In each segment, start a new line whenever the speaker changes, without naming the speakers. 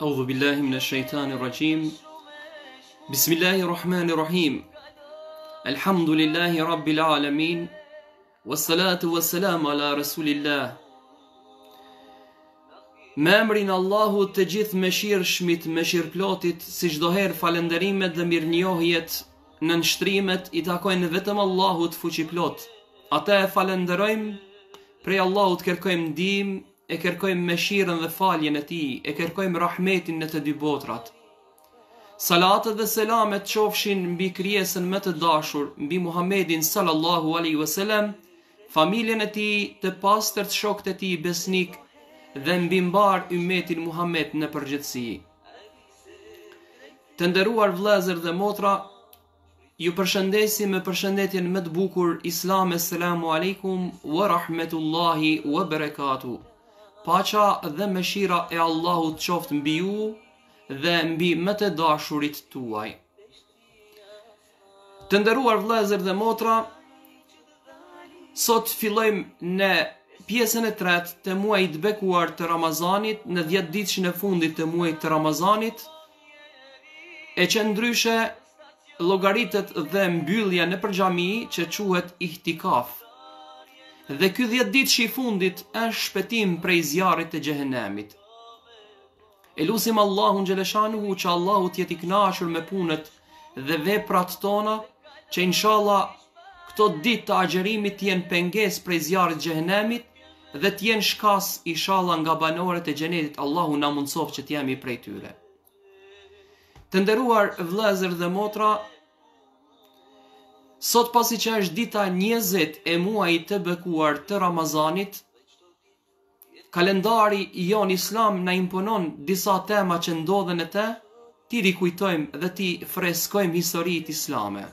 أعوذ بالله من الشيطان الرجيم. بسم الله الرحمن الرحيم. الحمد لله رب العالمين والصلاة والسلام على رسول الله. Me emrin Allahut të gjithë mëshirshmit, mëshirëplotit, si çdo herë falënderimet dhe mirënjohjet në nshtrimet i takojnë vetëm Allahut fuqiplot. Ata e falenderojmë, prej Allahut kërkojmë ndihmë, e kërkojmë mëshirën dhe faljen e tij, e kërkojmë rahmetin në të dy botrat. Salatet dhe selamet qofshin mbi krijesën më të dashur, mbi Muhammedin sallallahu alaihi wasallam, familjen e tij, të pastërt, shokët e tij besnik dhe mbi mbar ummetin Muhammed në përgjithësi. Të nderuar vëllezër dhe motra, ju përshëndesim me përshëndetjen më të bukur islame. Selamu alaikum wa rahmetullahi wa barakatuh. Paqja dhe mëshira e Allahut qoftë mbi ju dhe mbi më të dashurit tuaj. Të nderuar vëllezër dhe motra, sot fillojmë në pjesën e tretë të muajit të bekuar të Ramazanit, në 10 ditëshin e fundit të muajit të Ramazanit, e që ndryshe llogaritet dhe mbyllja në përxhami që quhet ihtikaf. Dhe ky 10 ditësh i fundit është shpëtim prej zjarrit të xhehenemit. E lutim Allahun xhaleshanuhu që Allahu të jetë i kënaqur me punët dhe veprat tona, që inshallah këto ditë të agjerimit të jenë pengesë prej zjarrit të xhehenemit dhe të jenë shkas inshallah nga banorët e xhenetit. Allahu na mundsof që të jemi prej tyre. Të nderuar vëllezër dhe motra, sot pasi që është dita 20 e muajit të bekuar të Ramazanit, kalendari jon islam na imponon disa tema që ndodhen e te, ti rikujtojmë dhe ti freskojmë historitë islame.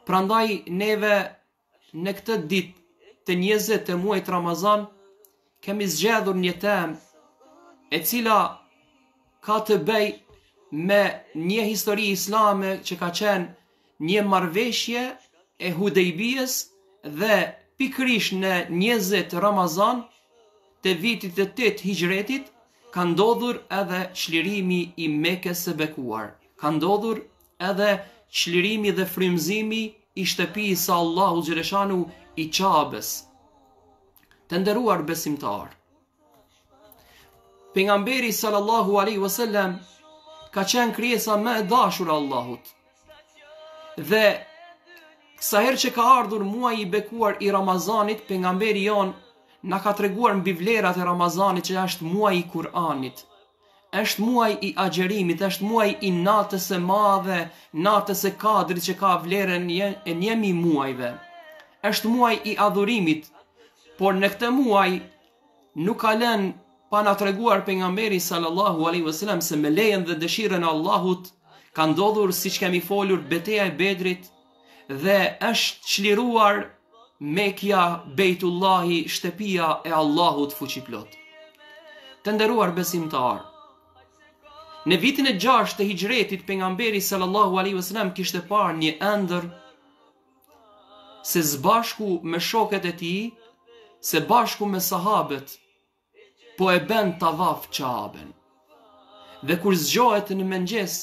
Prandaj neve në këtë ditë të 20 të muajit Ramazan kemi zgjedhur një temë e cila ka të bëjë me një histori islame që ka qenë një marrëveshje e Hudejbijës dhe pikërisht në 20 Ramazan të vitit të 8 hijretit ka ndodhur edhe çlirimi i Mekës së bekuar. Ka ndodhur edhe çlirimi dhe frymëzimi i shtëpisë së Allahu xhaleshanu i Qabës. Të nderuar besimtar, pejgamberi sallallahu alaihi wasallam ka qenë krijesa më e dashur e Allahut. Dhe sa herë që ka ardhur muaji i bekuar i Ramazanit, pejgamberi jon na ka treguar mbi vlerat e Ramazanit që është muaji i Kur'anit, është muaji i agjerimit, është muaji i natës së madhe, natës së Kadrit që ka vlerën e 1000 muajve. Është muaji i adhurimit, por në këtë muaj nuk ka lënë pa na treguar pejgamberi sallallahu alaihi wasallam se me lejen dhe dëshirën e Allahut ka ndodhur, siç kemi folur, betejë e Bedrit dhe është çliruar Mekja, Bejtullahi, shtëpia e Allahut fuqiplot. Të nderuar besimtar, në vitin e 6 të hijretit pejgamberi sallallahu alaihi wasallam kishte parë një ëndër se bashku me shokët e tij, se bashku me sahabët, po e bën tavaf Ka'ben. Dhe kur zgjohet në mëngjes,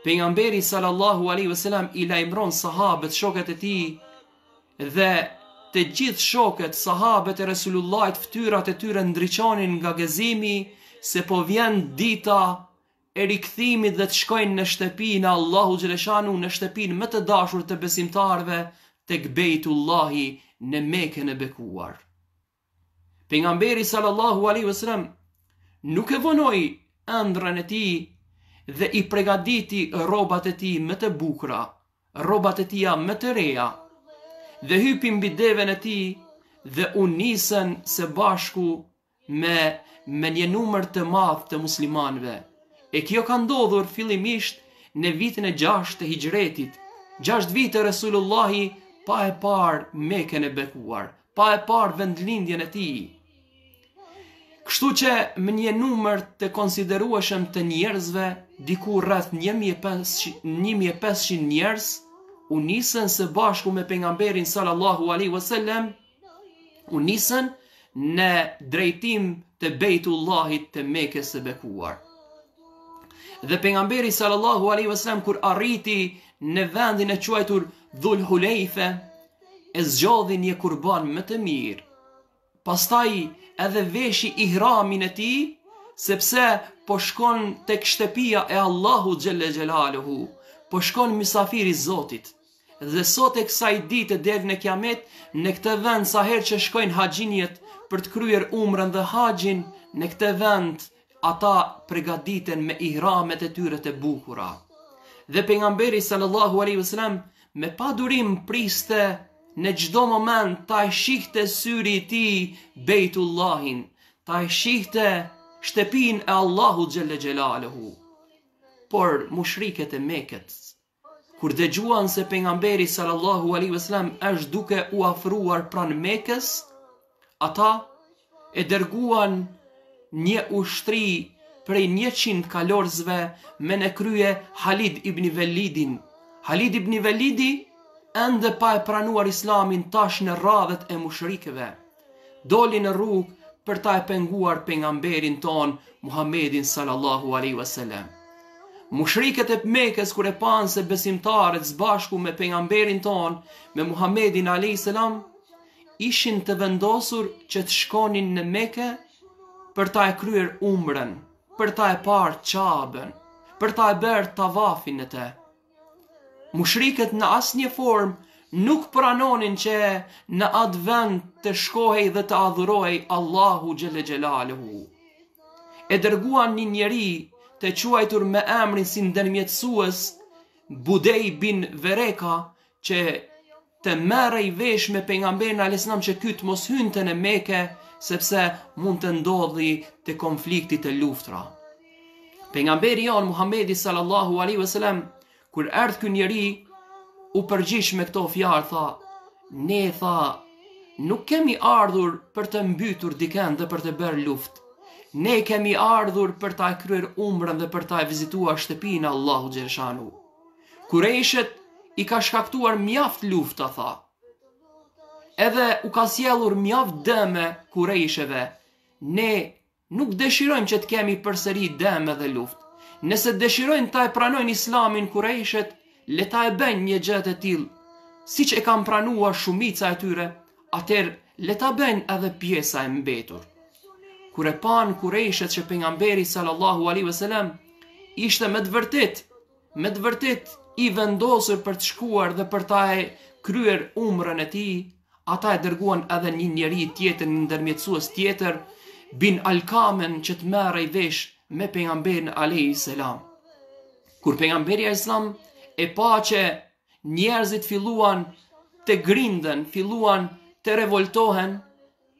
pejgamberi sallallahu alaihi wasallam i lajmëron sahabët, shokët e tij, dhe të gjithë shokët, sahabët e Resulullahit, fytyrat e tyre ndriçonin nga gëzimi se po vjen dita e rikthimit dhe të shkojnë në shtëpinë e Allahut xhaleshanu, në shtëpinë më të dashur të besimtarëve, tek Bejtullahi në Mekën e bekuar. Pejgamberi sallallahu alaihi wasallam nuk e vonoi ëndrrën e tij dhe i përgatiti rrobat e tij më të bukura, rrobat e tija më të reja, dhe hypi mbi devën e tij dhe u nisën së bashku me një numër të madh të muslimanëve. E kjo ka ndodhur fillimisht në vitin e 6 të hijretit. 6 vite Resulullahi pa e parë Mekën e bekuar, pa e parë vendlindjen e tij. Kështu që me një numër të konsiderueshëm të njerëzve, diku rreth 1500 njerëz, u nisën së bashku me pejgamberin sallallahu alaihi wasallam, u nisën në drejtim të Bejtullahit të Mekës së bekuar. Dhe pejgamberi sallallahu alaihi wasallam kur arriti në vendin e quajtur Dhul Hulejfe, e zgjodhi një kurban më të mirë. Pastaj edhe veshi ihramin e tij, sepse po shkon tek shtëpia e Allahut xhelle xhelaluhu, po shkon mysafir i Zotit. Dhe sot e kësaj dite deri në kiamet, në këtë vend sa herë që shkojnë haxhinjet për të kryer umrën dhe haxhin, në këtë vend ata përgatiten me ihramet e tyre të bukura. Dhe pejgamberi sallallahu alaihi wasallam me padurim priste në çdo moment ta e shihte syri i tij Bejtullahin, ta e shihte shtëpinë e Allahut xhelle xhelaluhu. Por mushriket e Mekës, kur dëgjuan se pejgamberi sallallahu alaihi wasallam është duke u afruar pranë Mekës, ata e dërguan një ushtri prej 100 kalorzve me në krye Halid ibn Velidin. Halid ibn Velidi ende pa e pranuar islamin tash në radhët e mushrikëve. Doli në rrugë për ta e penguar pejgamberin ton Muhammedin sallallahu alaihi wasallam. Mushrikët e Mekës kur e panë se besimtarët zbashku me pejgamberin ton, me Muhammedin alayhis salam, ishin të vendosur që të shkonin në Mekë për ta e kryer umrën, për ta e parë Qabën, për ta e bërë tavafin në te. Mushrikët në asnjë formë nuk pranonin që në atë vend të shkohej dhe të adhurohej Allahu xhelle xhelaluhu. E dërguan një njeri të quajtur me emrin si ndërmjetësues Budej bin Vereka, që të merrej vesh me pejgamberin alayhis salam që ky të mos hynte në Mekë, sepse mund të ndodhi të konfliktit e luftra. Pejgamberi jon Muhamedi sallallahu alaihi wasallam kur erdhi ky njeri u përgjigj me këto fjalë, tha: "Ne nuk kemi ardhur për të mbytur dikën dhe për të bërë luftë. Ne kemi ardhur për ta kryer umrën dhe për ta vizituar shtëpinë e Allahut xhaleshanu. Kurejshet i ka shkaktuar mjaft lufta, tha. Edhe u ka sjellur mjaft dëme kurejsheve. Ne nuk dëshirojmë që të kemi përsëri dëme dhe luftë. Nëse dëshirojnë ta e pranojnë islamin kurejshet, le ta e bëjnë një gjë të tillë, siç e kanë pranuar shumica e tyre, atëherë le ta bëjnë edhe pjesa e mbetur." Kur e pan kurejshet që pejgamberi sallallahu alaihi wasallam ishte me të vërtet i vendosur për të shkuar dhe për ta e kryer umrën e tij, ata e dërguan edhe një njeri tjetër, një ndërmjetësues tjetër, bin Alkamen, që të merrej vesh me pejgamberin alayhis salam. Kur pejgamberi alayhis salam e pa që njerëzit filluan të grinden, filluan të revoltohen,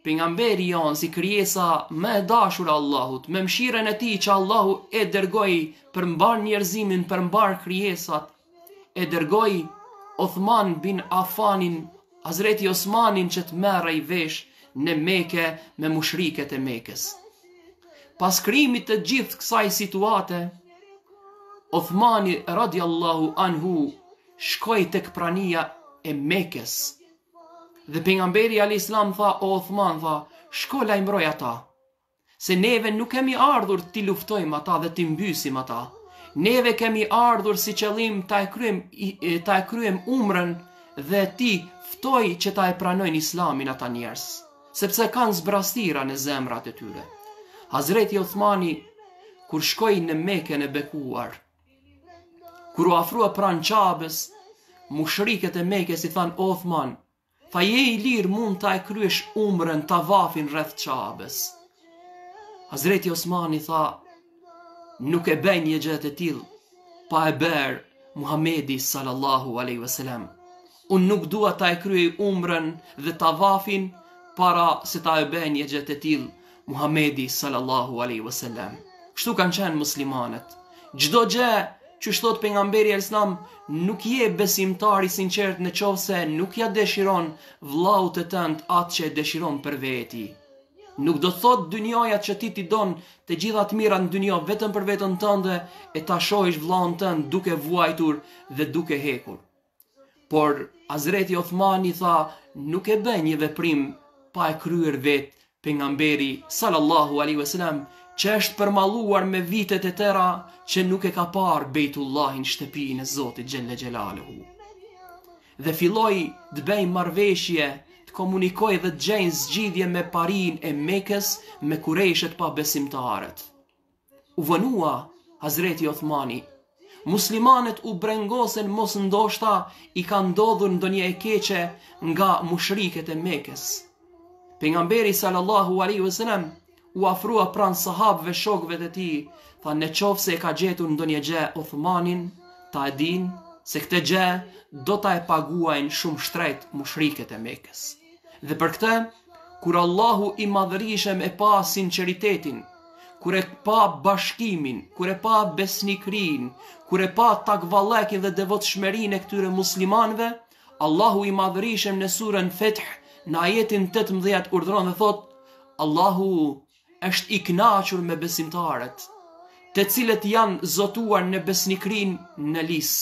pejgamberi jon si krijesa më e dashur e Allahut, me mëshirën e tij që Allahu e dërgoi për mbar njerëzimin, për mbar krijesat, e dërgoi Uthman bin Affanin, Hazreti Osmanin, që të merrej vesh në Mekë me mushriket e Mekës. Pas krijimit të gjithë kësaj situate, Uthmani radiallahu anhu shkoi tek prania e Mekës. Dhe pejgamberi alayhis salam tha: "O Uthman, tha, shko lajmëroj ata, se neve nuk kemi ardhur t'i luftojmë ata dhe t'i mbysim ata. Neve kemi ardhur si qëllim ta e kryem umrën dhe ti ftoj që ta e pranojnë islamin ata njerëz, sepse kanë zbrastira në zemrat e tyre." Hazreti Uthmani kur shkoi në Mekën e bekuar, kur u afrua pranë Qabës, mushriket e Mekës i than: "O Uthman, tha, je i lirë, mund ta e kryesh umrën, tavafin rreth Qabës." Hazreti Osmani tha: "Nuk e bëj një gjë të tillë pa e bërë Muhamedi sallallahu alaihi wasallam. Unë nuk dua ta e kryej umrën dhe tavafin para se ta e bëj një gjë të tillë Muhamedi sallallahu alaihi wasallam." Kështu kanë qenë muslimanët. Çdo gjë që thot pejgamberi alayhis salam nuk je besimtar i sinqert në qoftë se nuk ja dëshiron vllaut të tënd atë që e dëshiron për veti. Nuk do të thot dynjaja që ti don të gjitha të mirat në dynjë vetëm për veten tënde e ta shohësh vllaun tënd duke vuajtur dhe duke hekur. Por Hazreti Uthmani tha: "Nuk e bën një veprim pa e kryer vet pejgamberi sallallahu alaihi wasallam që është përmalluar me vitet e tëra që nuk e ka parë Bejtullahin, shtëpinë e Zotit Gjelle Gjelaluhu. Dhe filloi të bëjë marrëveshje, të komunikoj dhe të gjejnë zgjidhje me parin e Mekës me kurejshet pa besimtarët. U vënua Hazreti Othmani. Muslimanët u brengosen mos ndoshta i ka ndodhur ndonjë e keqe nga mushriket e Mekës. Pejgamberi sallallahu alaihi wasallam u afrua pranë sahabëve shokëve të tij, tha në qoftë se e ka gjetur ndonjë gjë Othmanin, ta e din se këtë gjë do ta e paguajnë shumë shtrejt mushriket e Mekës. Dhe për këtë, kur Allahu i madhërishem e pa sinceritetin, kur e pa bashkimin, kur e pa besnikrin, kur e pa takvallekin dhe devotshmërinë e këtyre muslimanëve, Allahu i madhërishem në surën Feth, në ajetin 18 urdhëron dhe thot: Allahu është i kënaqur me besimtarët, të cilët janë zotuar në besnikrin në lis.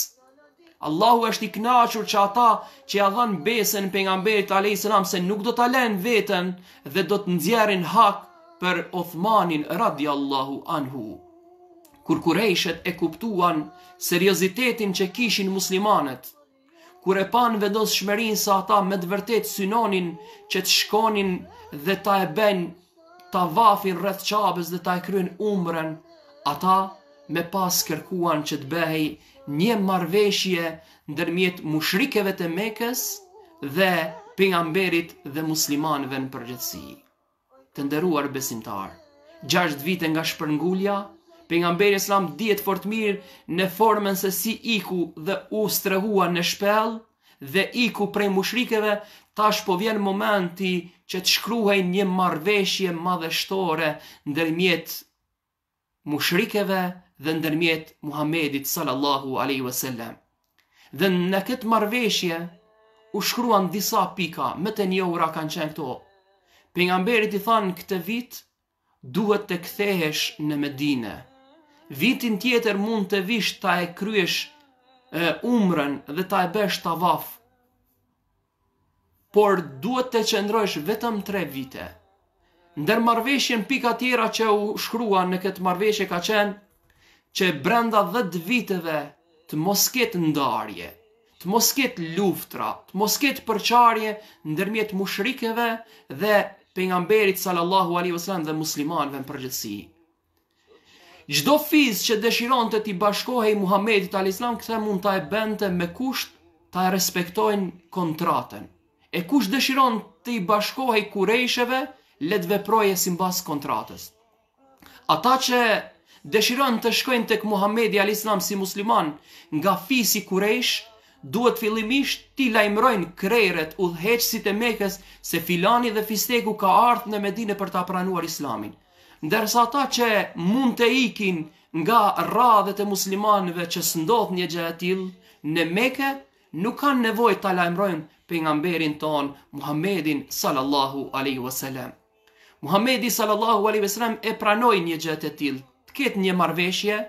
Allahu është i kënaqur që ata që ja dhanë besën pejgamberit alayhis salam se nuk do ta lënë veten dhe do të nxjerrin hak për Othmanin radiallahu anhu. Kur kurejshet e kuptuan seriozitetin që kishin muslimanët, kur e pan vendosshmërinë se ata me të vërtet synonin që të shkonin dhe ta e bëjnë tavafin rreth Qabës dhe ta e kryen umrën, ata me pas kërkuan që të bëhej një marrëveshje ndërmjet mushrikëve të Mekës dhe pejgamberit dhe muslimanëve në përgjithësi. Të nderuar besimtar, 6 vite nga shpërngulja, pejgamberi sallam dihet fort mirë në formën se si iku dhe u strehua në shpellë dhe iku prej mushrikëve. Tash po vjen momenti që të shkruhej një marrëveshje madhështore ndërmjet mushrikëve dhe ndërmjet Muhamedit sallallahu alaihi wasallam. Dhe në këtë marrëveshje u shkruan disa pika, më të njohura kanë qenë këto. Pejgamberit i thanë këtë vit duhet të kthehesh në Medinë. Vitin tjetër mund të vish ta e kryesh umrën dhe ta e bësh tavaf. Por duhet të qëndrosh vetëm 3 vite. Ndër marrëveshjen pika tjera që u shkruan në këtë marrëveshje ka qenë që brenda 10 viteve të mos ketë ndarje, të mos ketë luftra, të mos ketë përçarje ndërmjet mushrikëve dhe pejgamberit sallallahu alaihi wasallam dhe muslimanëve në përgjithësi. Çdo fiz që dëshironte të bashkohej Muhamedit alayhis salam, këtë mund ta e bënte me kusht ta respektojnë kontratën. E kush dëshiron të i bashkohej kurejsheve, le të veproje sipas kontratës. Ata që dëshiron të shkojnë tek Muhamedi alayhis salam si musliman nga fisi kurejsh, duhet fillimisht t'i lajmërojnë krejret udhëheqësit e Mekës se filani dhe fisteku ka ardhur në Medinë për ta pranuar Islamin. Ndërsa ata që mund të ikin nga radhët e muslimanëve që s'ndodh një gjë e tillë në Mekë, nuk kanë nevojë ta lajmërojnë pejgamberin ton Muhammedin sallallahu alaihi wasallam. Muhammedi sallallahu alaihi wasallam e pranoi një gjë të tillë, të ketë një marrëveshje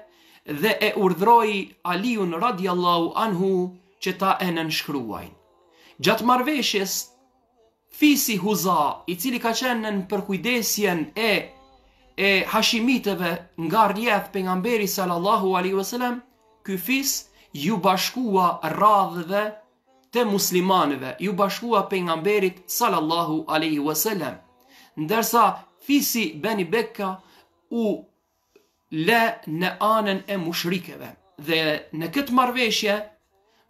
dhe e urdhroi Aliun radiallahu anhu që ta e nënshkruajnë. Gjatë marrëveshjes, fisi Huza, i cili ka qenë në përkujdesjen e Hashimitëve nga rrjedh pejgamberi sallallahu alaihi wasallam, ky fis ju bashkua radhëve të muslimanëve, ju bashkua pejgamberit sallallahu alaihi wasallam. Ndërsa fisi Beni Bekka u le në anën e mushrikëve. Dhe në këtë marrëveshje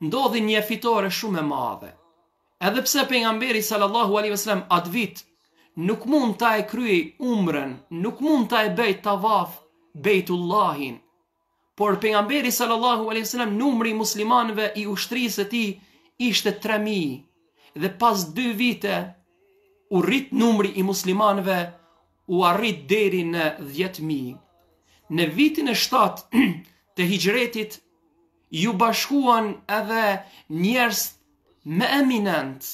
ndodhi një fitore shumë e madhe. Edhe pse pejgamberi sallallahu alaihi wasallam atë vit nuk mund ta e kryej umrën, nuk mund ta e bëj tavaf Bejtullahin, por pejgamberi sallallahu alaihi wasallam numri i muslimanëve i ushtrisë së tij ishte 3000 dhe pas 2 vite u rrit numri i muslimanëve, u arrit deri në 10.000. Në vitin e 7 të hijretit ju bashkuan edhe njerëz me eminent,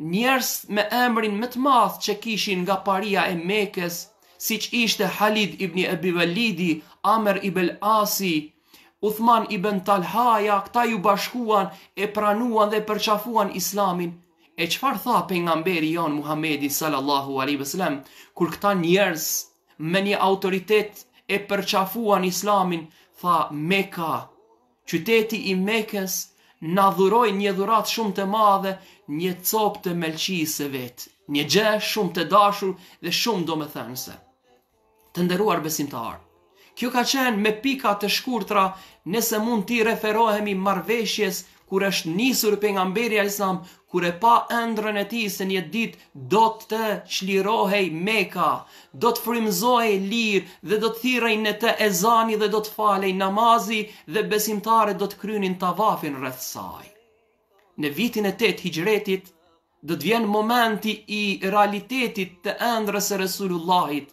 njerëz me emrin më të madh që kishin nga paria e Mekës, siç ishte Halid ibn Abi Walidi, Amr ibn Asi, Uthman ibn Talhaja. Këta ju bashkuan, e pranuan dhe përqafuan Islamin. E çfarë tha pejgamberi jon Muhamedi sallallahu alaihi wasallam kur këta njerëz me një autoritet e përqafuan islamin, tha Meka, qyteti i Mekës na dhuroi një dhuratë shumë të madhe, një copë të melqisë vet, një gjë shumë të dashur dhe shumë domethënëse. Të nderuar besimtar, kjo ka qenë me pika të shkurtra, nëse mund t'i referohemi marrëveshjes kur është nisur pejgamberi alislam, kur e pa ëndrrën e tij se një ditë do të çlirohej Meka, do të frymëzohej lirë dhe do të thirrej në të ezani dhe do të falej namazi dhe besimtarët do të kryenin tavafin rreth saj. Në vitin e 8 hijretit do të vjen momenti i realitetit të ëndrrës së Resulullahit.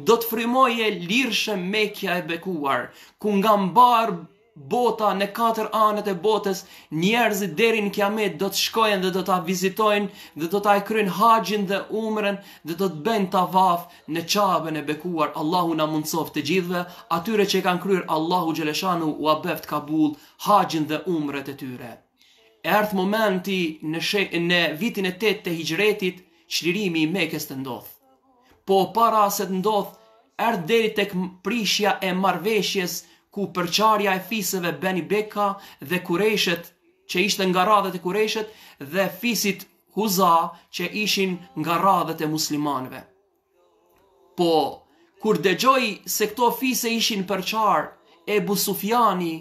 Do të frymoje lirshëm Mekja e bekuar, ku nga mbar bota në 4 anët e botës, njerëzit deri në kiamet do të shkojnë dhe do ta vizitojnë dhe do ta kryejnë haxhin dhe umrën dhe do të bëjnë tavaf në Qabën e bekuar. Allahu na mundsoft të gjithëve, atyre që kanë kryer Allahu xhaleshanu u abeft kabul haxhin dhe umret e tyre. Erdh momenti në vitin e 8 të hijretit, çlirimi i Mekës të ndodh. Po para se të ndodh, erdh deri tek prishja e marrëveshjes ku përçarja e fisëve Beni Beka dhe Kurejshet, që ishte nga radhët e Kurejshet, dhe fisit Huza, që ishin nga radhët e muslimanëve. Po, kur dëgjoi se këto fise ishin përçar, Ebu Sufjani,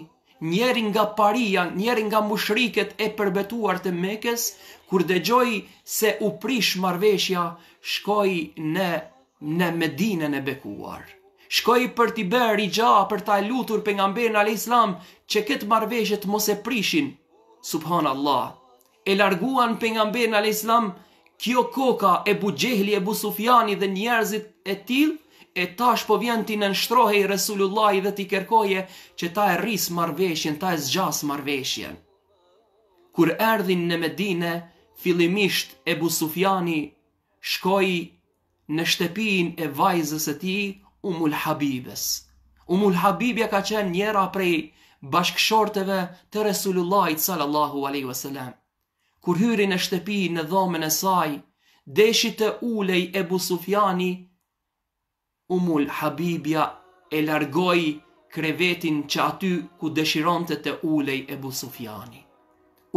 njeri nga paria, njeri nga mushriket e përbetuar të Mekës, kur dëgjoi se u prish marrëveshja, shkoi në Medinën e bekuar. Shkoi për t'i bërë rigja, për t'a lutur pejgamberin alayhis salam që këtë marrëveshje të mos e prishin. Subhanallah. E larguan pejgamberin alayhis salam kjo koka e Ebu Xehli, Ebu Sufjani dhe njerëzit e tillë, e tash po vjen t'i nënshtrohej Resulullahi dhe t'i kërkoje që ta e rris marrëveshjen, ta e zgjas marrëveshjen. Kur erdhin në Medinë, fillimisht Ebu Sufjani shkoi në shtëpinë e vajzës e tij, Umul Habibes. Umul Habibja ka qenë njëra prej bashkëshorteve të Resulullahit sallallahu alaihi wasallam. Kur hyri në shtëpi në dhomën e saj, deshi të ulej Ebu Sufjani, Umul Habibja e largoi krevetin që aty ku dëshironte të ulej Ebu Sufjani.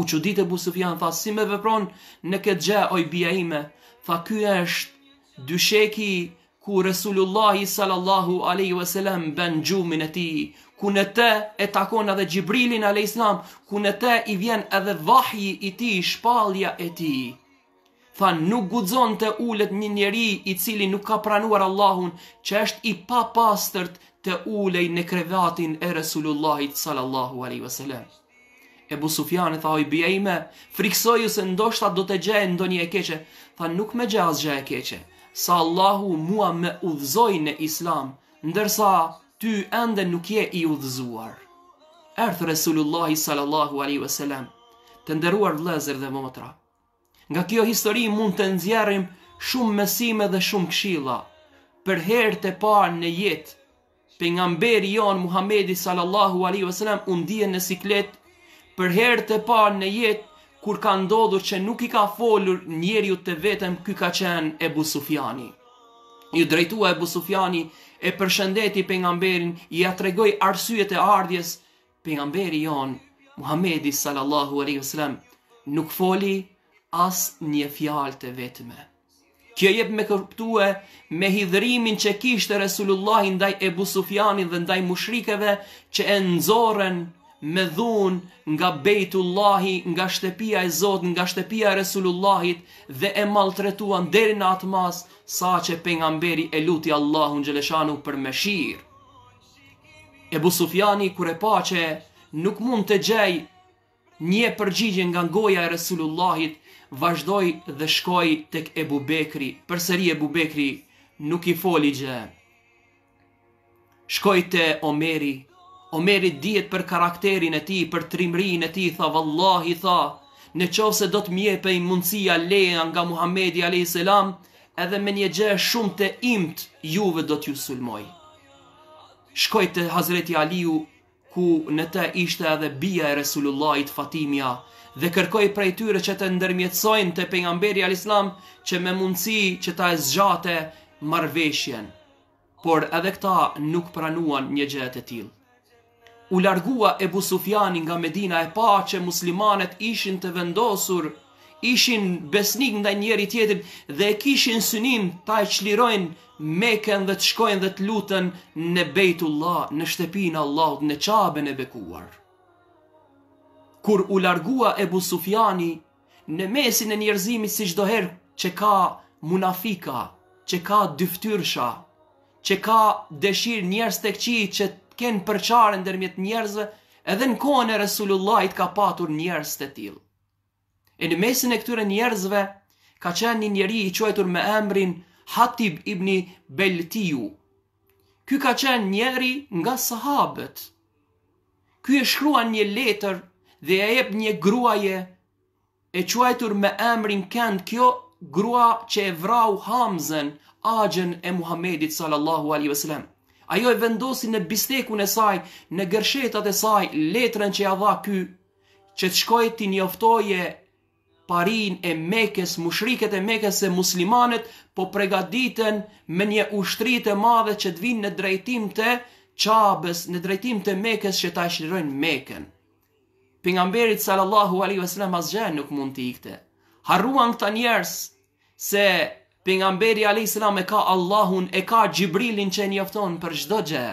U çudit Ebu Sufjan, tha, si me vepron në këtë gjë oj bia ime? Tha, ky është dysheki ku Resulullahi sallallahu alaihi wasallam bën gjumin e tij, ku në të e takon edhe Gjibrilin alayhis salam, ku në të i vjen edhe vahji i tij, shpallja e tij. Tha, nuk guxon të ulet një njeri i cili nuk ka pranuar Allahun, që është i papastërt të ulej në krevatin e Resulullahit sallallahu alaihi wasallam. Ebu Sufjani tha, oj bia ime, friksoju se ndoshta do të gjej ndonjë e keqe. Tha, nuk me gjej asgjë e keqe, sa Allahu mua me udhëzoi në Islam, ndërsa ty ende nuk je i udhëzuar. Erdh Resulullahi sallallahu alaihi wasallam. Të nderuar vëllezër dhe motra, nga kjo histori mund të nxjerrim shumë mësime dhe shumë këshilla. Për herë të parë në jetë, pejgamberi jon Muhamedi sallallahu alaihi wasallam u ndje në siklet. Për herë të parë në jetë, kur ka ndodhur që nuk i ka folur njeriu të vetëm, ky ka qenë Ebu Sufjani. Ju drejtua Ebu Sufjani, e përshëndeti pejgamberin, i ja tregoi arsyet e ardhjes. Pejgamberi jon Muhamedi sallallahu alaihi wasallam nuk foli as një fjalë të vetme. Kjo jep me kuptue me hidhrimin që kishte Resulullahi ndaj Ebu Sufjanit dhe ndaj mushrikeve që e nxorën me dhunë nga Bejtullahi, nga shtëpia e Zotit, nga shtëpia e Resulullahit dhe e maltretuan deri në atë mas sa që pejgamberi e luti Allahun xhaleshanu për mëshirë. Ebu Sufjani kur e pa që nuk mund të gjej një përgjigje nga goja e Resulullahit, vazhdoi dhe shkoi tek Ebu Bekri. Përsëri Ebu Bekri nuk i foli gjë. Shkoi te Omeri. Omeri dihet për karakterin e tij, për trimrinë e tij, tha, vallahi, tha, në qoftë se do të m'jepej mundësia leja nga Muhamedi alayhis salam, edhe me një gjë shumë të imt juve do t'ju sulmoj. Shkoi te Hazreti Aliu, ku në të ishte edhe bia e Resulullahit Fatimia, dhe kërkoi prej tyre që të ndërmjetësojnë te pejgamberi alayhis salam që me mundësi që ta zgjate marrëveshjen. por edhe këta nuk pranuan një gjë të tillë. U largua Ebu Sufjani nga Medina e pa që muslimanet ishin të vendosur, ishin besnik ndaj njëri tjetrit dhe e kishin synim ta e çlirojnë Mekën dhe të shkojnë dhe të luten në Bejtullah, në shtëpinë e Allahut, në Çabën e bekuar. Kur u largua Ebu Sufjani, në mesin e njerëzimit si çdo herë që ka munafika, që ka dyftyrsha, që ka dëshirë njerëz të këqij që kenë përçarë ndërmjet njerëzve, edhe në kohën e Resulullahit ka patur njerëz të tillë. E në mesin e këtyre njerëzve ka qenë një njeri i quajtur me emrin Hatib ibn Beltiu. Ky ka qenë njeri nga sahabët. Ky e shkruan një letër dhe e jep një gruaje e quajtur me emrin Kend, kjo grua që e vrau Hamzën, axhen e Muhamedit sallallahu alaihi wasallam. Ajo e vendosi në bistekun e saj, në gërshetat e saj, letrën që ja dha ky, që të shkojë t'i njoftoje parin e Mekës, mushriket e Mekës se muslimanet po pregaditen me një ushtri të madhe që të vinë në drejtim të Çabës, në drejtim të Mekës që ta çlirojnë Mekën. Pejgamberit sallallahu alaihi wasallam asgjë nuk mund t'i ikte. Harruan këta njerëz se pejgamberi alayhis salam e ka Allahun, e ka Xhibrilin që e njofton për çdo gjë.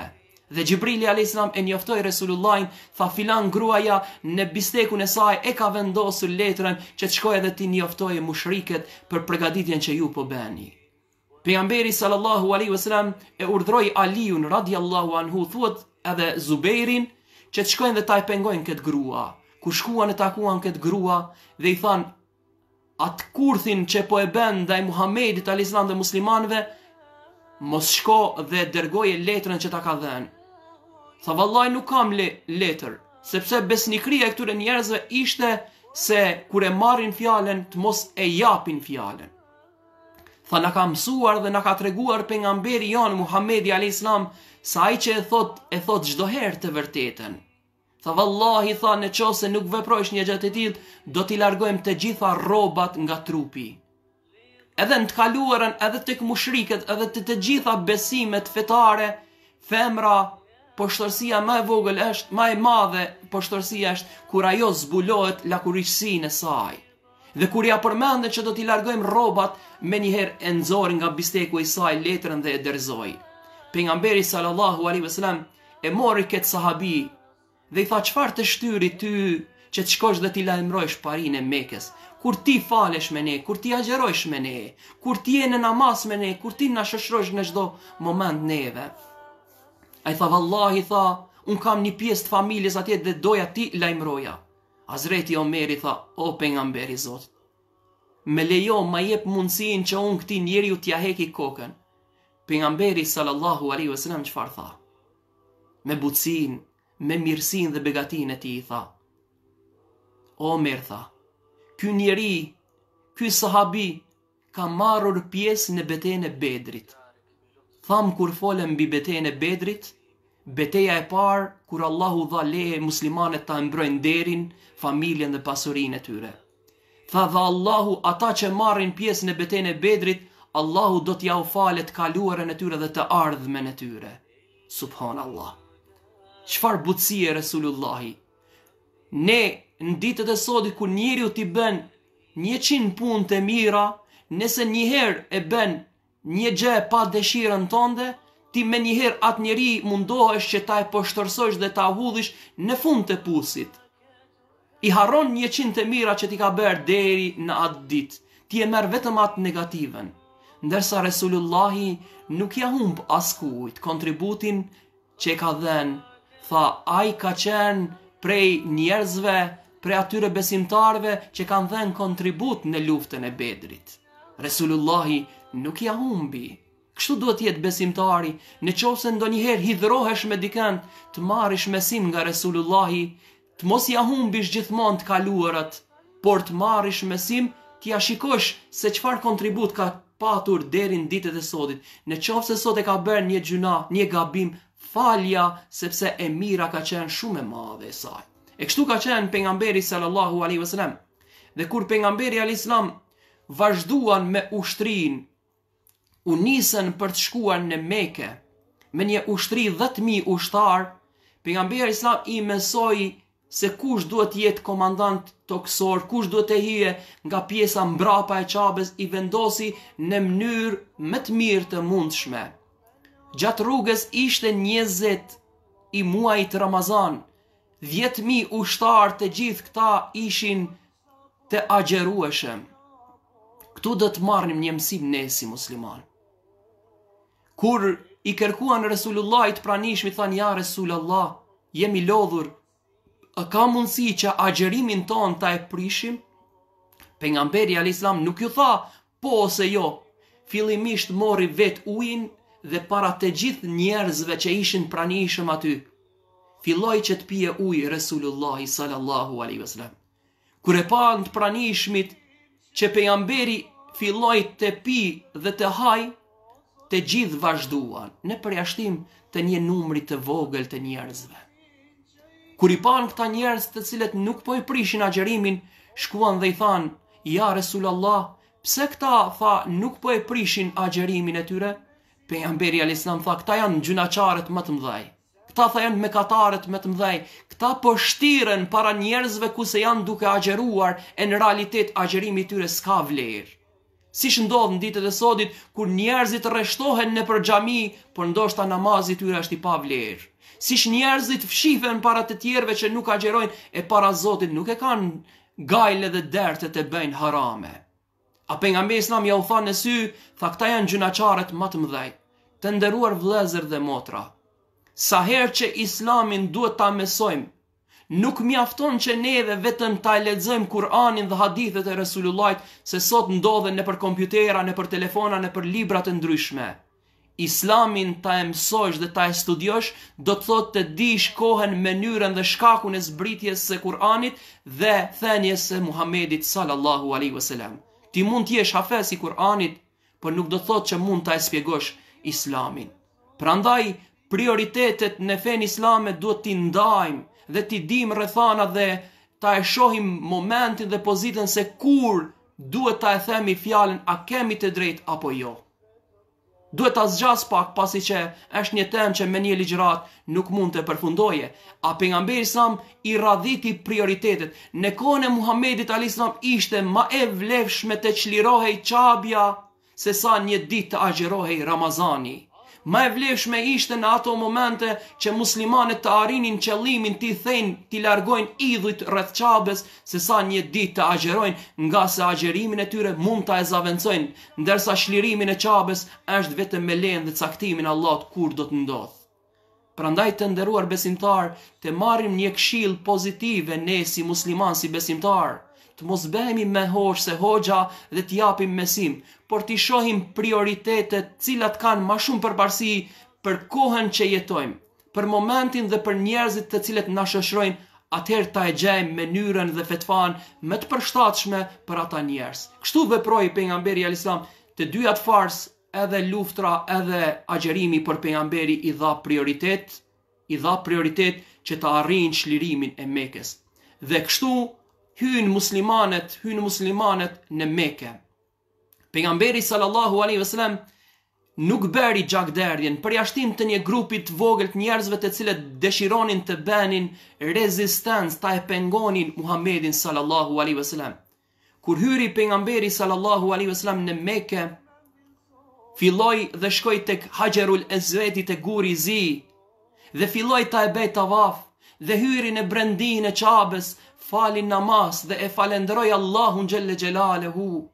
Dhe Xhibrili alayhis salam e njoftoi Resulullahin, tha filan gruaja në bistekun e saj e ka vendosur letrën që të shkojë dhe t'i njoftojë mushriket për përgatitjen që ju po bëni. Pejgamberi sallallahu alaihi wasallam e urdhroi Aliun radiallahu anhu, thuhet edhe Zubeirin, që të shkojnë dhe ta e pengojnë këtë grua. Kur shkuan e takuan këtë grua dhe i than atë kurthin që po e bën ndaj Muhamedit alayhis salam dhe muslimanëve, mos shko dhe dërgoje letrën që ta ka dhënë. Tha vallai nuk kam letër, sepse besnikëria e këtyre njerëzve ishte se kur e marrin fjalën të mos e japin fjalën. Tha na ka mësuar dhe na ka treguar pejgamberi jon Muhamedi alayhis salam se ai që e thot çdo herë të vërtetën. Tha vallahi, tha, nëse nuk veprosh një gjë të tillë, do t'i largojmë të gjitha rrobat nga trupi. Edhe në të kaluarën, edhe tek mushriket, edhe të gjitha besimet fetare, femra, poshtërsia më e vogël është, më e madhe poshtërsia është kur ajo zbulohet lakurishësinë e saj. Dhe kur ja përmendet që do t'i largojmë rrobat, menjëherë e nxori nga bisteku i saj letrën dhe e dërzoi. Pejgamberi sallallahu alaihi wasallam e mori këtë sahabi dhe i tha çfarë të shtyri ty që të shkosh dhe t'i lajmërojsh parinë e Mekës, kur ti falesh me ne, kur ti agjerojsh me ne, kur ti je në namaz me ne, kur ti na shoqërosh në çdo moment neve. Ai tha vallahi, tha, un kam një pjesë të familjes atje dhe doja ti lajmëroja. Hazreti Omeri tha, o pejgamberi i Zotit, me lejo ma jep mundësinë që un këtij njeriu t'ia heki kokën. Pejgamberi sallallahu alaihi wasallam çfarë tha? Me butësinë, me mirësinë dhe begatinë e tij tha, Omer tha, ky njeri, ky sahabi ka marrur pjesë në betejën e Bedrit. Tham kur folëm mbi betejën e Bedrit, beteja e parë kur Allahu dha leje muslimanët ta mbrojnë nderin, familjen dhe pasurinë e tyre. Tha dhe Allahu ata që marrin pjesë në betejën e Bedrit, Allahu do t'ja u falet kaluarën e tyre dhe të ardhmen e tyre. Subhanallah. Çfarë butësie Resulullahi. Ne në ditët e sodit kur njeriu t'i bën 100 punë të mira, nëse njëherë e bën një gjë pa dëshirën tënde, ti me njëherë atë njeri mundohesh që ta e poshtërsosh dhe ta hudhish në fund të pusit. I harron 100 të mira që ti ka bërë deri në atë ditë, ti e merr vetëm atë negativen. Ndërsa Resulullahi nuk ja humb askujt kontributin që e ka dhënë, tha ai ka qenë prej njerëzve, prej atyre besimtarve që kanë dhënë kontribut në luftën e Bedrit. Resulullahi nuk ja humbi. Kështu duhet jetë besimtari, nëse ndonjëherë hidhrohesh me dikën, të marrish mesim nga Resulullahi, të mos ja humbish gjithmonë të kaluarat, por të marrish mesim, t'ja shikosh se çfarë kontribut ka patur deri në ditët e sodit. Nëse sot e ka bërë një gjuna, një gabim, falja, sepse e mira ka qenë shumë e madhe e saj. E kështu ka qenë pejgamberi sallallahu alaihi wasallam. Dhe kur pejgamberi alayhis salam vazhduan me ushtrinë, u nisën për të shkuar në Mekë, me një ushtri 10.000 ushtar, pejgamberi islam i mësoi se kush duhet jetë komandant toksor, kush duhet të hije nga pjesa mbrapa e Qabes, i vendosi në mënyrë më të mirë të mundshme. Gjatë rrugës ishte 20 i muajit Ramazan, 10.000 ushtar, të gjithë këta ishin të agjerueshëm. Këtu do të marrim një mësim ne si musliman. Kur i kërkuan Resulullahit pranishmi, thanë ja Resulullah, jemi lodhur, ka mundësi që agjerimin ton ta e prishim? Pejgamberi alayhis salam nuk ju tha po ose jo. Fillimisht mori vet ujin dhe para të gjithë njerëzve që ishin pranishëm aty, filloi që të pije ujë Resulullahi sallallahu alaihi wasallam. Kur e pa të pranishmit që pejgamberi filloi të pi dhe të haj, të gjithë vazhduan në përjashtim të një numri të vogël të njerëzve. Kur i pan këta njerëz të cilët nuk po i prishin agjerimin, shkuan dhe i than, ja Resulullah, pse këta tha nuk po e prishin agjerimin e tyre? Pejgamberi alayhis salam tha, këta janë gjunaqarët më të mëdhej. Këta tha janë mëkatarët më të mëdhej. Këta po shtiren para njerëzve ku se janë duke agjeruar, e në realitet agjerimi i tyre s'ka vlerë. Siç ndodh në ditët e sodit kur njerëzit rreshtohen nëpër xhami, por ndoshta namazi i tyre është i pavlerë. Siç njerëzit fshihen para të tjerëve që nuk agjerojnë, e para Zotit nuk e kanë gajle dhe derte të bëjnë harame. A pejgamberi islam ja u tha në sy, tha këta janë gjunaqarët më të mëdhej. Të nderuar vëllezër dhe motra, sa herë që islamin duhet ta mësojmë, nuk mjafton që neve vetëm ta lexojmë Kur'anin dhe hadithet e Resulullahit, se sot ndodhen nëpër kompjutera, nëpër telefona, nëpër libra të ndryshme. Islamin ta mësosh dhe ta studiosh, do të thotë të dish kohën, mënyrën dhe shkakun e zbritjes së Kur'anit dhe thënies së Muhamedit sallallahu alaihi wasallam. Ti mund të jesh hafez i Kur'anit, por nuk do të thotë që mund ta shpjegosh Islamin. Prandaj prioritetet në fenë islame duhet t'i ndajmë dhe t'i dim rrethana dhe ta e shohim momentin dhe pozitën se kur duhet ta e themi fjalën a kemi të drejtë apo jo. Duhet ta zgjas pak, pasi që është një temë që me një ligjërat nuk mund të përfundoje. A pejgamberi sam i radhiti prioritetet. Në kohën e Muhamedit alayhis salam ishte më e vlefshme të çlirohej Qabja se sa një ditë të agjerohej Ramazani. Më e vlefshme ishte në ato momente që muslimanët të arrinin qëllimin t'i thejnë, t'i largojnë idhujt rreth Qabes, se sa një ditë të agjerojnë, nga se agjerimin e tyre mund ta e zaventojnë, ndërsa shlirimin e Qabes është vetëm me lejen dhe caktimin e Allahut kur do të ndodhë. Prandaj të nderuar besimtar, të marrim një këshill pozitive ne si musliman, si besimtar, të mos bëhemi me hosh se hoxha dhe të japim mesim, por t'i shohim prioritetet cilat kanë ma shumë përparësi për kohën që jetojmë, për momentin dhe për njerëzit të cilët na shoqërojnë, atëherë ta e gjejmë mënyrën dhe fetvan më të përshtatshme për ata njerëz. Kështu veproi pejgamberi alayhis salam, të dyja të fars, edhe luftra edhe agjerimi, për pejgamberi i dha prioritet që të arrijnë çlirimin e Mekës. Dhe kështu hynë muslimanet në Mekë. Pejgamberi sallallahu alaihi wasallam nuk bëri gjakderdhjen, përjashtim të një grupi të vogël të njerëzve të cilët dëshironin të bënin rezistencë, ta e pengonin Muhamedit sallallahu alaihi wasallam. Kur hyri pejgamberi sallallahu alaihi wasallam në Mekë, filloi dhe shkoi tek Hajarul Aswad, te guri i zi, dhe filloi ta e bëj tavaf, dhe hyri në brendin e Qabes, fali namaz dhe e falenderoi Allahun xhelle xhelaluhu.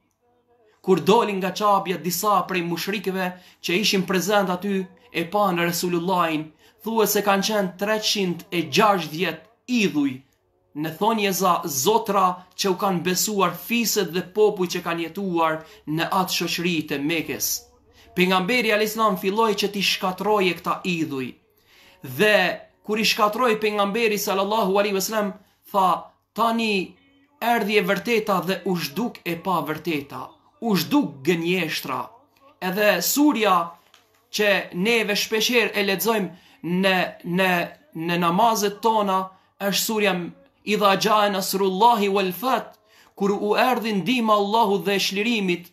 Kur dolin nga Qabja, disa prej mushrikëve që ishin prezent aty e panë Resulullahin, thuhet se kanë qenë 360 idhuj, në thonjë zotra që u kanë besuar fiset dhe popull që kanë jetuar në atë shoqëri të Mekës. Pejgamberi alayhis salam filloi që t'i shkatroje këta idhuj. Dhe kur i shkatroi pejgamberi sallallahu alaihi wasallam, tha, tani erdhi e vërteta dhe u zhduk e pa vërteta, u zhduk gënjeshtra. Edhe surja që neve shpeshherë e lexojmë në namazet tona është surja Idha jaa nasrullahi wal fath, kur u erdhi ndihma Allahut dhe shlirimit.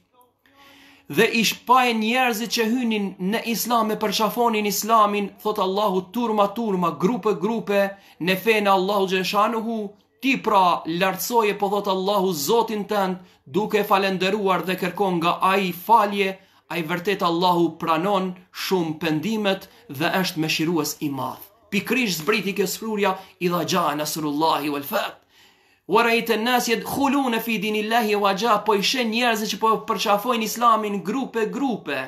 dhe i shpajnë njerëzit që hynin në islam e përqafonin islamin, thot Allahu turma, grupe, në fenë Allahu xhaleshanuhu, ti pra lartësoje, po thot Allahu Zotin tënd, duke falenderuar dhe kërkon nga ai falje, ai vërtet Allahu pranon shumë pendimet dhe është mëshirues i madh. Pikrisht zbriti kjo shprehja idha jaa nasrullahi wal fath. Wa ra'aita an-nas yadkhuluna fi dinillahi waja, po i shen njerëz që po përqafojnë islamin grupe.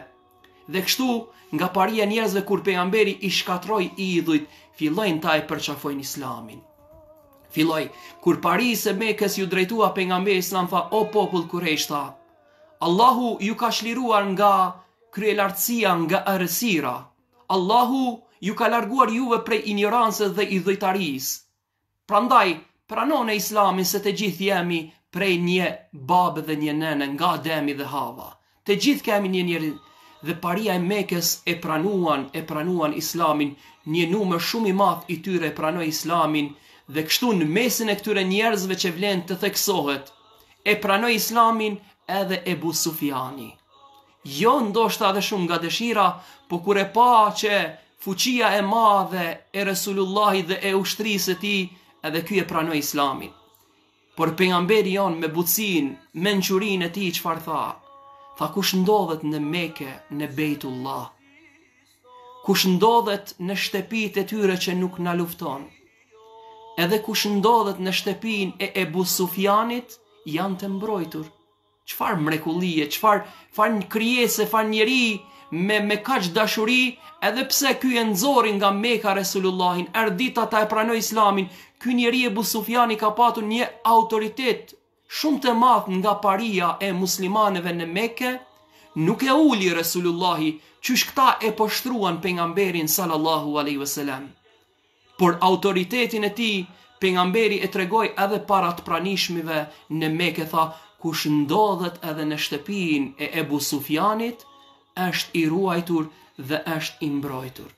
Dhe kështu nga paria njerëzve kur pejgamberi i shkatroi idhujt, fillojnë ta e përqafojnë islamin. Filloi kur parisë e Mekës ju drejtua pejgamberi islam, tha o popull Kurejsh, tha Allahu ju ka shliruar nga kryelartësia, nga errësira. Allahu ju ka larguar juve prej ignorancës dhe idhujtarisë. Prandaj pranone islamin se të gjithë jemi prej një babë dhe një nene, nga Ademi dhe Hava. Të gjithë kemi një njeri, dhe paria e Mekës e pranuan islamin, një numër shumë i madh i tyre e pranoi islamin, dhe kështu në mesin e këtyre njerëzve që vlen të theksohet, e pranoi islamin edhe Ebu Sufjani. Jo ndoshta edhe shumë nga dëshira, po kur e pa që fuqia e madhe e Resulullahit dhe e ushtrisë e tij, edhe ky e pranoi islamin. Por pejgamberi jon me butësinë, mençurinë e tij çfarë tha? Tha kush ndodhet në Mekë, në Bejtullah, kush ndodhet në shtëpitë e tyre që nuk na lufton, edhe kush ndodhet në shtëpinë e Ebu Sufjanit, janë të mbrojtur. Çfarë mrekullie, çfarë krijese, çfarë njeri me kaq dashuri, edhe pse ky e nxorri nga Meka Resulullahin, erdita ta e pranoi islamin, ky njeri Ebu Sufjani ka patur një autoritet shumë të madh nga paria e muslimanëve në Mekë, nuk e uli Resulullahi, qysh këta e poshtruan pejgamberin sallallahu alaihi wasallam. Por autoritetin e tij pejgamberi e tregoi edhe para të pranishmive në Mekë, tha kush ndodhet edhe në shtëpinë e Ebu Sufjanit, është i ruajtur dhe është i mbrojtur.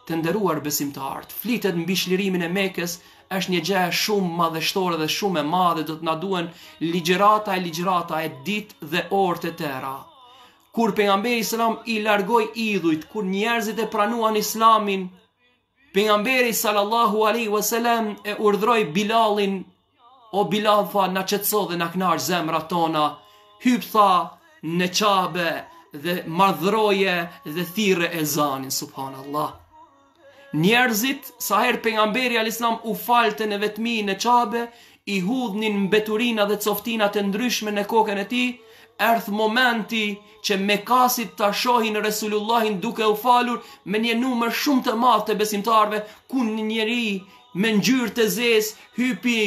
Të nderuar besimtarët, flitet mbi çlirimin e Mekës, është një gjë shumë madhështore dhe shumë e madhe, do të na duhen ligjërata e ditë dhe orë të tëra. Kur pejgamberi selam i largoi idhujt, kur njerëzit e pranuan islamin, pejgamberi sallallahu alaihi wasallam e urdhroi Bilalin, o Bilal, tha, na qetëso dhe na kënaq zemrat tona, hyp, tha, në Qabe dhe madhroje dhe thirrë ezanin, subhanallah. Njerëzit, sa herë pejgamberi alislam u falte në vetmi në Qabe, i hudhnin mbeturina dhe coftina të ndryshme në kokën e tij, erdh momenti që Mekasit ta shohin Resulullahin duke u falur me një numër shumë të madh të besimtarve, ku një njeri me ngjyrë të zezë hypi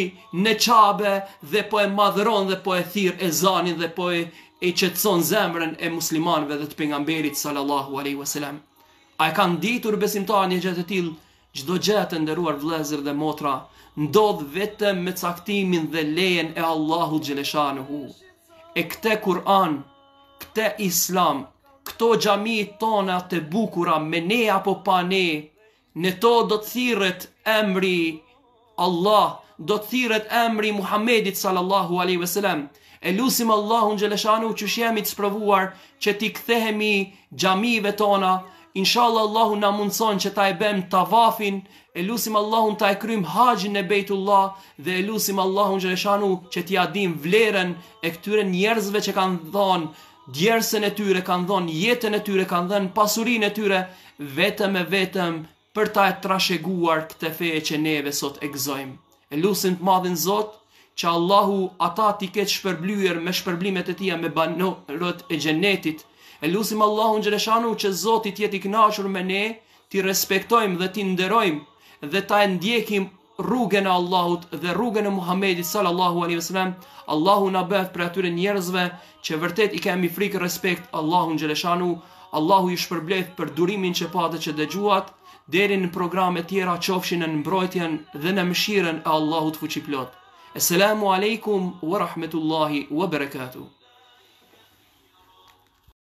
në Qabe dhe po e madhron dhe po e thirr ezanin dhe po e qetëson zemrën e muslimanëve dhe të pejgamberit sallallahu alaihi wasallam. A e kanë ditur besimtarë një gjë të tillë? Çdo gjë të nderuar vëllezër dhe motra ndodh vetëm me caktimin dhe lejen e Allahut xhaleshanuhu. E këtë Kur'an, këtë Islam, këto xhamit tona të bukura me ne apo pa ne, në to do të thirret emri Allah, do të thirret emri Muhammedit sallallahu alaihi wasallam. E lusim Allahun xhaleshanuhu që jemi të sprovuar që t'i kthehemi xhamive tona. Inshallah Allahu na mundson që ta e bëjmë tavafin, e lusim Allahun ta e kryjm haxhin e Bejtullah dhe e lusim Allahun xhaleshanuhu që t'i dim vlerën e këtyre njerëzve që kanë dhënë djersën e tyre, kanë dhënë jetën e tyre, kanë dhënë pasurinë e tyre vetëm për ta e trashëguar këtë fe që neve sot e gëzojmë. E lusim të madhin Zot që Allahu ata t'i ketë shpërblyer me shpërblimet e tija me banorët e xhenetit. E lusim Allahun xhaleshanuhu që Zoti të jetë i kënaqur me ne, t'i respektojmë dhe t'i nderojmë dhe ta ndjekim rrugën e Allahut dhe rrugën e Muhamedit sallallahu alaihi wasallam. Allahu na bëf për atyre njerëzve që vërtet i kemi frikë respekt Allahun xhaleshanuhu. Allahu ju shpërbleth për durimin që patë që dëgjuat. Deri në programe tjera qofshin në mbrojtjen dhe në mëshirën e Allahut fuqiplot. Assalamu alaikum wa rahmetullahi wa barakatuh.